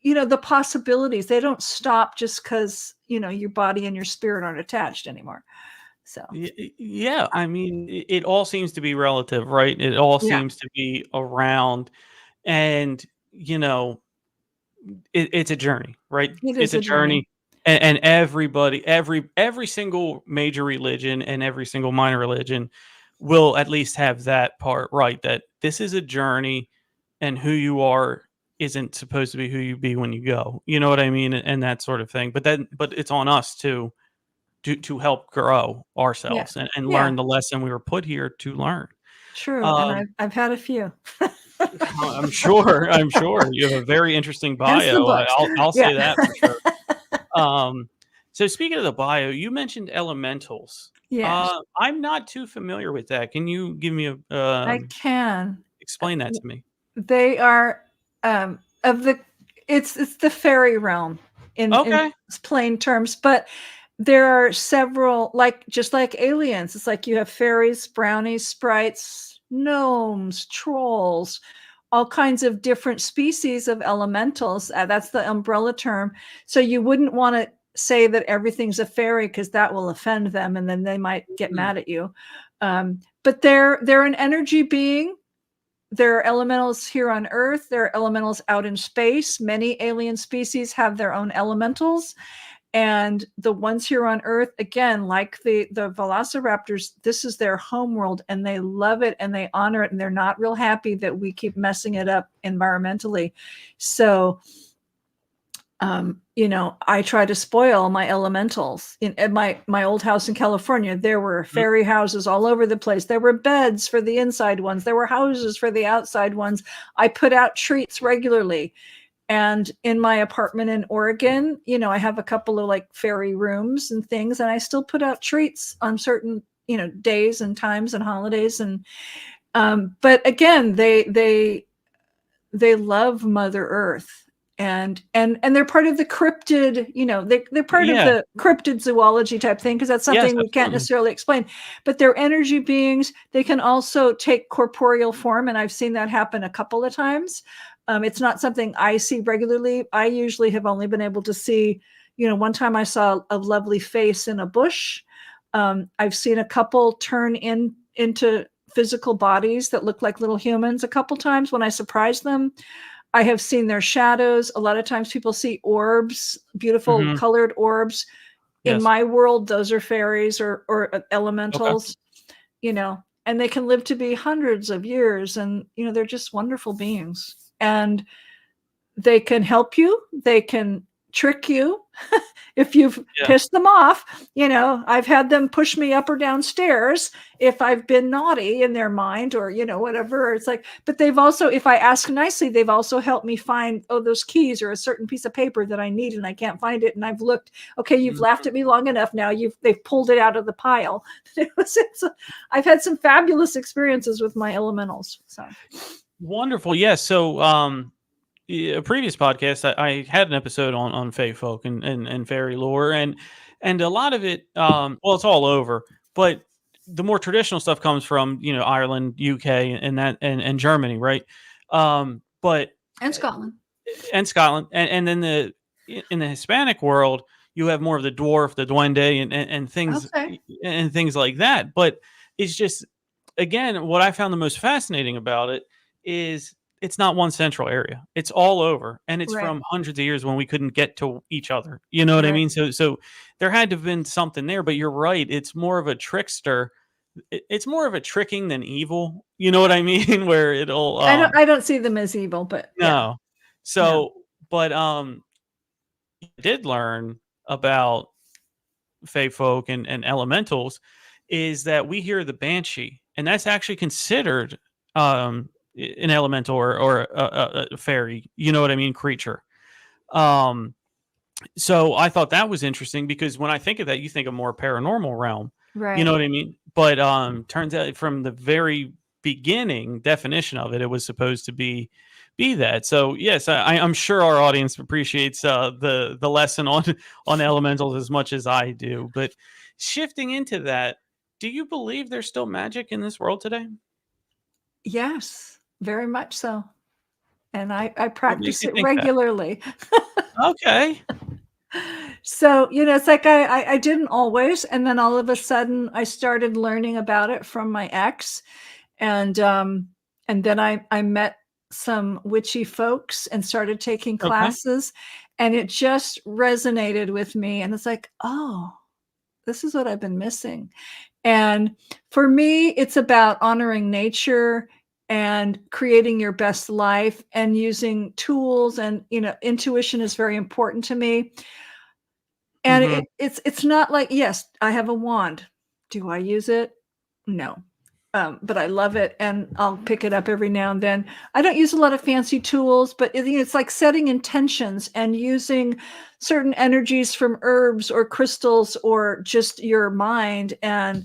the possibilities. They don't stop just because, your body and your spirit aren't attached anymore. So yeah, I mean, it all seems to be relative, right? It all seems to be around, and it's a journey, right? It's a journey. And everybody, every single major religion and every single minor religion will at least have that part, right? That this is a journey, and who you are isn't supposed to be who you be when you go. You know what I mean? And that sort of thing. But it's on us to help grow ourselves and learn the lesson we were put here to learn. True. And I've had a few. I'm sure you have a very interesting bio. I'll say that for sure. So speaking of the bio, you mentioned elementals. Yes. I'm not too familiar with that. Can you give me I can explain that to me? They are it's the fairy realm in plain terms, but there are several, just like aliens. It's like you have fairies, brownies, sprites, gnomes, trolls, all kinds of different species of elementals. That's the umbrella term. So you wouldn't want to say that everything's a fairy, because that will offend them, and then they might get mad at you. But they're an energy being. There are elementals here on Earth. There are elementals out in space. Many alien species have their own elementals. And the ones here on Earth, again, like the velociraptors, this is their home world, and they love it and they honor it, and they're not real happy that we keep messing it up environmentally. So, I try to spoil my elementals. At my old house in California, there were fairy houses all over the place. There were beds for the inside ones. There were houses for the outside ones. I put out treats regularly. And in my apartment in Oregon, I have a couple of fairy rooms and things, and I still put out treats on certain, days and times and holidays. And, but again, they love Mother Earth, and they're part of the cryptid, they're part of Yeah. the cryptid zoology type thing, because that's Yes, something we can't absolutely. necessarily explain. But they're energy beings. They can also take corporeal form, and I've seen that happen a couple of times. It's not something I see regularly. I usually have only been able to see, one time I saw a lovely face in a bush. I've seen a couple turn into physical bodies that look like little humans a couple times when I surprised them. I have seen their shadows. A lot of times people see orbs, beautiful Mhm. colored orbs. In Yes. my world, those are fairies or Okay. elementals, and they can live to be hundreds of years. And, they're just wonderful beings. And they can help you. They can trick you if you've Yeah. pissed them off. I've had them push me up or down stairs if I've been naughty in their mind, or whatever. It's like, but they've also, if I ask nicely, they've also helped me find those keys or a certain piece of paper that I need and I can't find it, and I've looked. Okay, you've laughed at me long enough now. They've pulled it out of the pile. I've had some fabulous experiences with my elementals. So Wonderful. Yes. So, a previous podcast, I had an episode on Fae folk and fairy lore, and a lot of it, well, it's all over, but the more traditional stuff comes from Ireland, UK, and Germany, right? But and Scotland. and Scotland, and then in the Hispanic world, you have more of the dwarf, the duende, and things Okay. and things like that. But it's just, again, what I found the most fascinating about it is it's not one central area. It's all over, and it's Right. from hundreds of years when we couldn't get to each other. You know what I Right. mean? So there had to have been something there. But you're right. It's more of a trickster. It's more of a tricking than evil. You know what I mean? Where it'll I don't see them as evil, but yeah. no. No. So, but I did learn about fae folk and elementals is that we hear the banshee, and that's actually considered an elemental or a fairy. You know what I mean? Creature. Um, so I thought that was interesting because when I think of that, you think of more paranormal realm. You know Right. what I mean? But turns out from the very beginning definition of it, it was supposed to be that. So yes, I'm sure our audience appreciates the lesson on elementals as much as I do. But shifting into that, do you believe there's still magic in this world today? Yes, very much so. And I What makes practice you it think that? regularly. Okay. So, it's like I didn't always, and then all of a sudden I started learning about it from my ex. And then I met some witchy folks and started taking Okay. classes, and it just resonated with me. And it's like, oh, this is what I've been missing. And for me, it's about honoring nature and creating your best life and using tools. And intuition is very important to me. And Mm-hmm. it's not like, yes, I have a wand. Do I use it? No. But I love it, and I'll pick it up every now and then. I don't use a lot of fancy tools, but it's like setting intentions and using certain energies from herbs or crystals or just your mind, and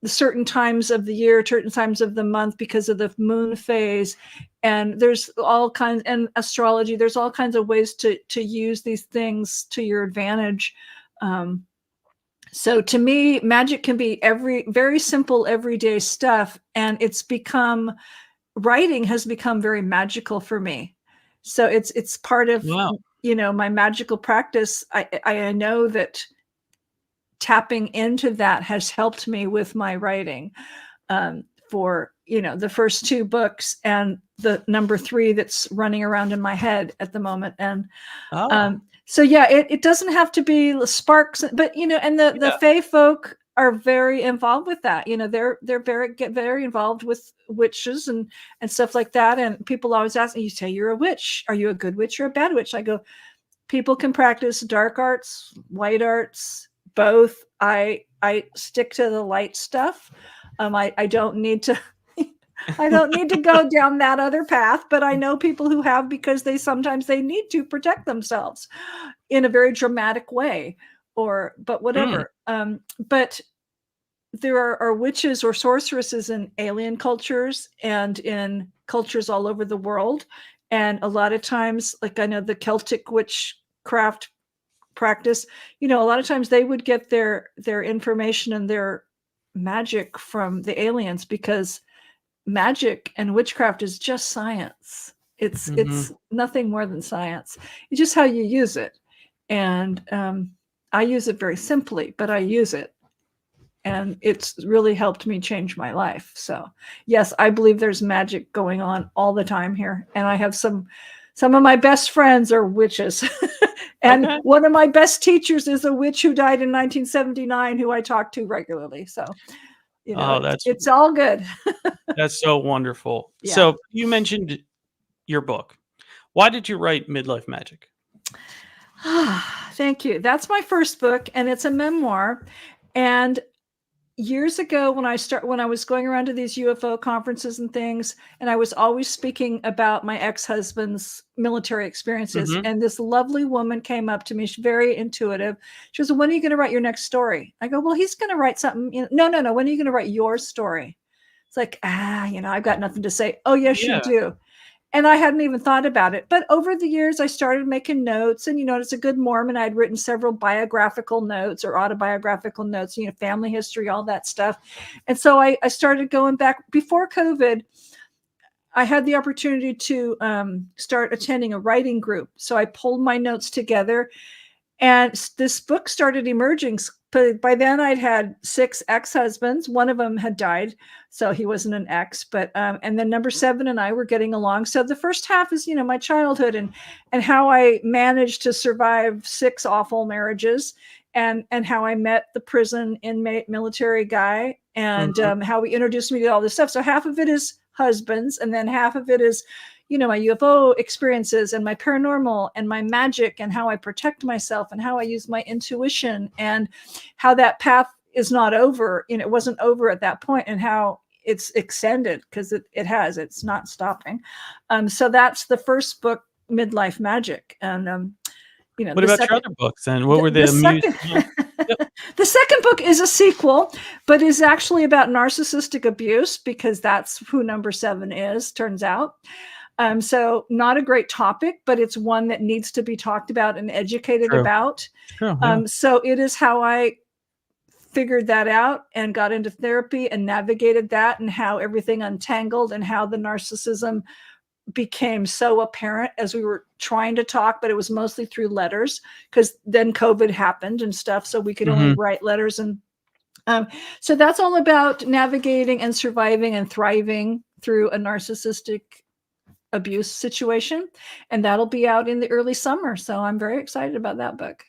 the certain times of the year, certain times of the month because of the moon phase. And there's all kinds, and astrology, there's all kinds of ways to use these things to your advantage. Um, so to me, magic can be very simple, everyday stuff. And writing has become very magical for me. So it's part of, Wow. my magical practice. I know that tapping into that has helped me with my writing, for, the first two books and the number 3 that's running around in my head at the moment. And Oh, so yeah, it doesn't have to be sparks, but and the yeah. Fae folk are very involved with that. They're get very involved with witches and stuff like that. And people always ask me, you say you're a witch. Are you a good witch or a bad witch? I go, people can practice dark arts, white arts, both. I stick to the light stuff. I don't need to I don't need to go down that other path, but I know people who have, because sometimes they need to protect themselves in a very dramatic way, but Mm. whatever. But there are witches or sorceresses in alien cultures and in cultures all over the world. And a lot of times, like I know the Celtic witchcraft practice, a lot of times they would get their information and their magic from the aliens, because magic and witchcraft is just science. It's nothing more than science. It's just how you use it. And I use it very simply, but I use it. And it's really helped me change my life. So yes, I believe there's magic going on all the time here. And I have some of my best friends are witches. And one of my best teachers is a witch who died in 1979, who I talk to regularly. So, it's all good. That's so wonderful. Yeah. So you mentioned your book. Why did you write Midlife Magic? Thank you. That's my first book, and it's a memoir. And years ago, when I was going around to these UFO conferences and things, and I was always speaking about my ex-husband's military experiences, and this lovely woman came up to me. She's very intuitive. She goes, "When are you going to write your next story?" I go, "Well, he's going to write something." No. When are you going to write your story? It's like, I've got nothing to say. Oh, yes, you do. And I hadn't even thought about it. But over the years, I started making notes. And, as a good Mormon, I'd written several biographical notes or autobiographical notes, family history, all that stuff. And so I started going back. Before COVID, I had the opportunity to start attending a writing group. So I pulled my notes together. And this book started emerging. But by then I'd had 6 ex-husbands. One of them had died, so he wasn't an ex. But and then number 7 and I were getting along. So the first half is, my childhood and how I managed to survive 6 awful marriages, and how I met the prison inmate military guy, and how he introduced me to all this stuff. So half of it is husbands, and then half of it is, my UFO experiences and my paranormal and my magic, and how I protect myself and how I use my intuition, and how that path is not over. It wasn't over at that point, and how it's extended, because it's not stopping. So that's the first book, Midlife Magic. And, what about your other books? And what were the The second book is a sequel, but is actually about narcissistic abuse, because that's who number 7 is, turns out. So not a great topic, but it's one that needs to be talked about and educated about. So it is how I figured that out and got into therapy and navigated that, and how everything untangled, and how the narcissism became so apparent as we were trying to talk, but it was mostly through letters, because then COVID happened and stuff. So we could only write letters. And so that's all about navigating and surviving and thriving through a narcissistic abuse situation. And that'll be out in the early summer. So I'm very excited about that book.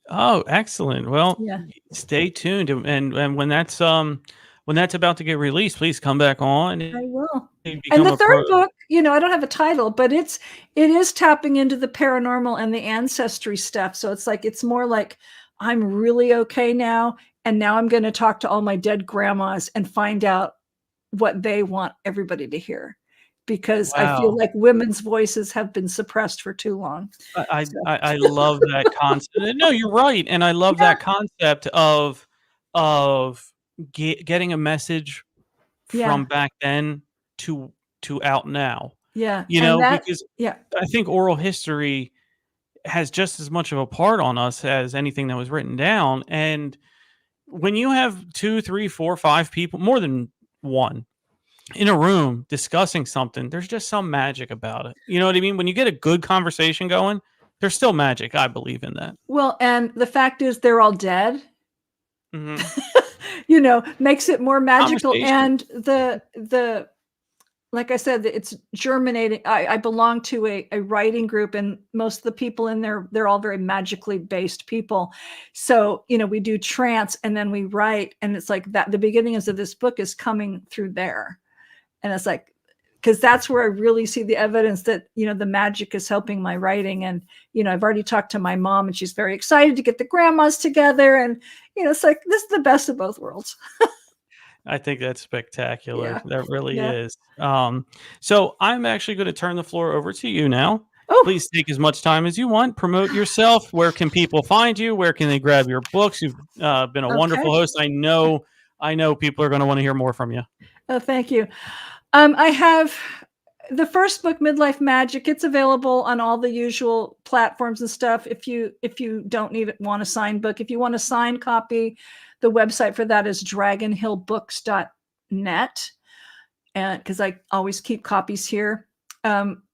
Oh, excellent. Well, stay tuned. And when that's about to get released, please come back on. I will. And the third book, I don't have a title, but it is tapping into the paranormal and the ancestry stuff. So it's more like, I'm really okay now. And now I'm going to talk to all my dead grandmas and find out what they want everybody to hear. Because I feel like women's voices have been suppressed for too long. I love that concept. No, you're right. And I love that concept of getting a message from back then to out now. Yeah. Because I think oral history has just as much of a part on us as anything that was written down. And when you have 2, 3, 4, 5 people, more than one, in a room discussing something, there's just some magic about it. You know what I mean? When you get a good conversation going, there's still magic. I believe in that. Well, and the fact is they're all dead. Makes it more magical. And the like I said, it's germinating. I belong to a writing group, and most of the people in there, they're all very magically based people. So, we do trance and then we write, and it's like that. The beginnings of this book is coming through there. And it's like, because that's where I really see the evidence that, the magic is helping my writing. And, I've already talked to my mom, and she's very excited to get the grandmas together. And, it's like, this is the best of both worlds. I think that's spectacular. Yeah. That really is. So I'm actually going to turn the floor over to you now. Please take as much time as you want. Promote yourself. Where can people find you? Where can they grab your books? You've been a wonderful host. I know people are going to want to hear more from you. Oh, thank you. I have the first book, Midlife Magic, it's available on all the usual platforms and stuff. If you don't want a signed book, if you want a signed copy, the website for that is dragonhillbooks.net. And because I always keep copies here.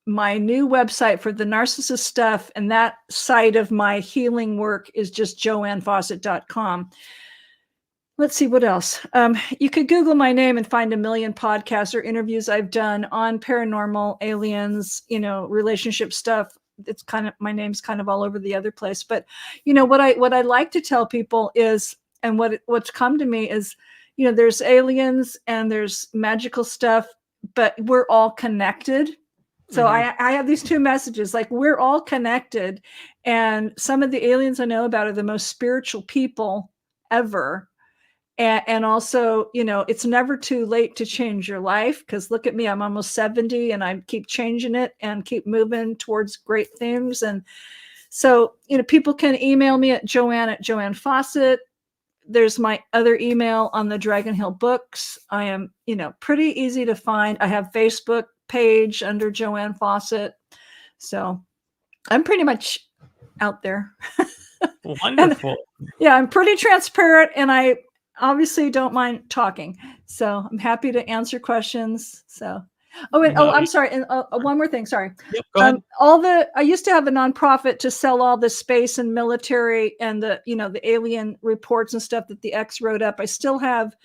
My new website for the narcissist stuff and that side of my healing work is just joannfawcett.com. Let's see what else. You could Google my name and find a million podcasts or interviews I've done on paranormal, aliens, relationship stuff. It's my name's kind of all over the other place. But what I like to tell people is, and what's come to me is, there's aliens and there's magical stuff, but we're all connected. So I have these two messages, like we're all connected, and some of the aliens I know about are the most spiritual people ever. And also, it's never too late to change your life, because look at me, I'm almost 70 and I keep changing it and keep moving towards great things. And so, people can email me at Joann Fawcett. There's my other email on the Dragon Hill Books. I am, pretty easy to find. I have Facebook page under Joann Fawcett. So I'm pretty much out there. Wonderful. And, I'm pretty transparent, and I obviously don't mind talking. So I'm happy to answer questions. So, I'm sorry. And one more thing. Sorry. Yep, go ahead. I used to have a nonprofit to sell all the space and military and the alien reports and stuff that the X wrote up. I still have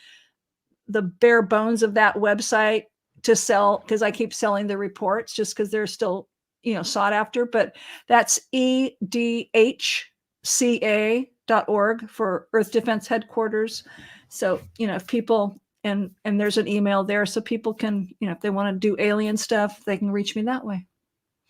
the bare bones of that website to sell, because I keep selling the reports just because they're still, sought after. But that's edhca.org for Earth Defense Headquarters. So, if people, and there's an email there, so people can, if they want to do alien stuff, they can reach me that way.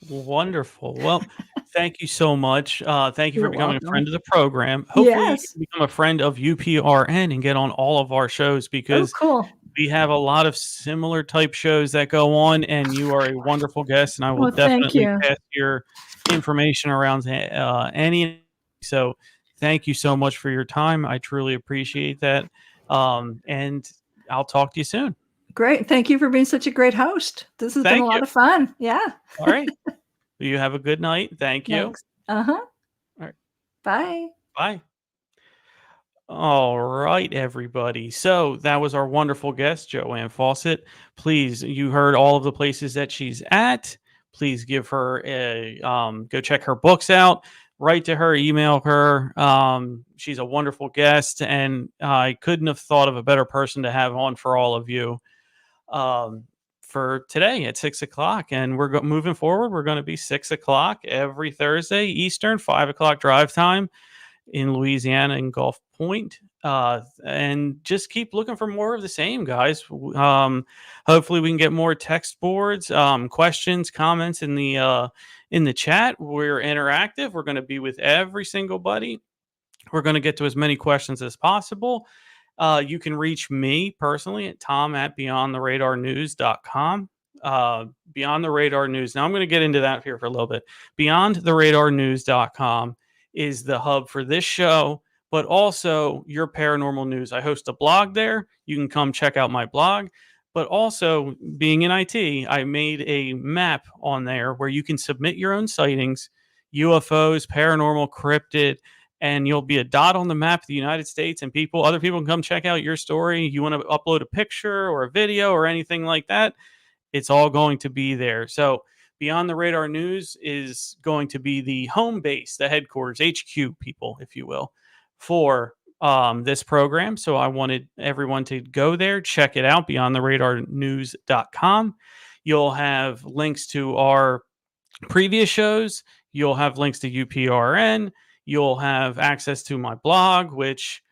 Wonderful. Well, thank you so much. Thank you for becoming a friend of the program. Hopefully you can become a friend of UPRN and get on all of our shows, because cool. We have a lot of similar type shows that go on, and you are a wonderful guest, and I will definitely pass your information around any. So thank you so much for your time. I truly appreciate that. And I'll talk to you soon. Great. Thank you for being such a great host. This has been a lot of fun. Yeah. All right. You have a good night. Thank you. Thanks. All right. Bye. Bye. All right, everybody. So that was our wonderful guest, Joann Fawcett. Please, you heard all of the places that she's at. Please give her a go check her books out. Write to her, email her. She's a wonderful guest, and I couldn't have thought of a better person to have on for all of you for today at 6 o'clock. And we're moving forward. We're going to be 6 o'clock every Thursday Eastern, 5 o'clock drive time in Louisiana and Gulf Point. And just keep looking for more of the same, guys. Hopefully we can get more text boards, questions, comments in the chat. We're interactive. We're going to be with every single buddy. We're going to get to as many questions as possible. You can reach me personally at tom@beyondtheradarnews.com. Beyond the Radar News. Now I'm going to get into that here for a little bit. Beyondtheradarnews.com is the hub for this show, but also your paranormal news. I host a blog there. You can come check out my blog. But also, being in IT, I made a map on there where you can submit your own sightings, UFOs, paranormal, cryptid, and you'll be a dot on the map of the United States, and other people can come check out your story. You want to upload a picture or a video or anything like that, it's all going to be there. So Beyond the Radar News is going to be the home base, the headquarters, HQ people, if you will, for this program. So I wanted everyone to go there, check it out, beyondtheradarnews.com. You'll have links to our previous shows. You'll have links to UPRN. You'll have access to my blog, which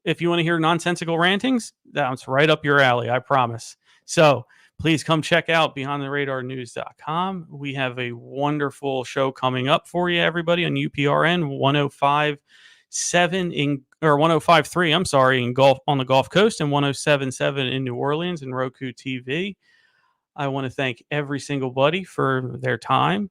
if you want to hear nonsensical rantings, that's right up your alley, I promise. So please come check out beyondtheradarnews.com. We have a wonderful show coming up for you, everybody, on UPRN 105.3, I'm sorry, on the Gulf Coast, and 107.7 in New Orleans and Roku TV. I want to thank every single buddy for their time,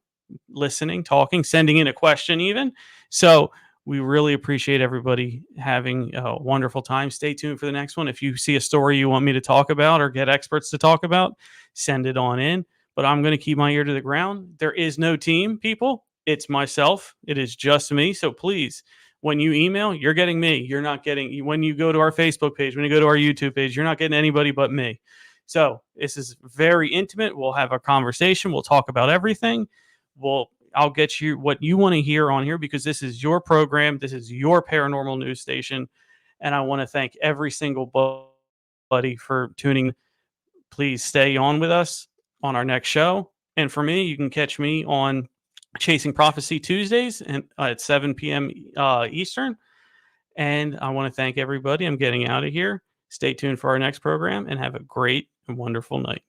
listening, talking, sending in a question even. So we really appreciate everybody having a wonderful time. Stay tuned for the next one. If you see a story you want me to talk about or get experts to talk about, send it on in. but I'm going to keep my ear to the ground. There is no team, people. It's myself. It is just me. So please, when you email, you're getting me. You're not getting, when you go to our Facebook page, when you go to our YouTube page, you're not getting anybody but me. So this is very intimate. We'll have a conversation. We'll talk about everything. I'll get you what you want to hear on here, because this is your program. This is your paranormal news station. And I want to thank every single buddy for tuning. Please stay on with us on our next show. And for me, you can catch me on Chasing Prophecy Tuesdays and at 7 p.m. Eastern. And I want to thank everybody. I'm getting out of here. Stay tuned for our next program and have a great and wonderful night.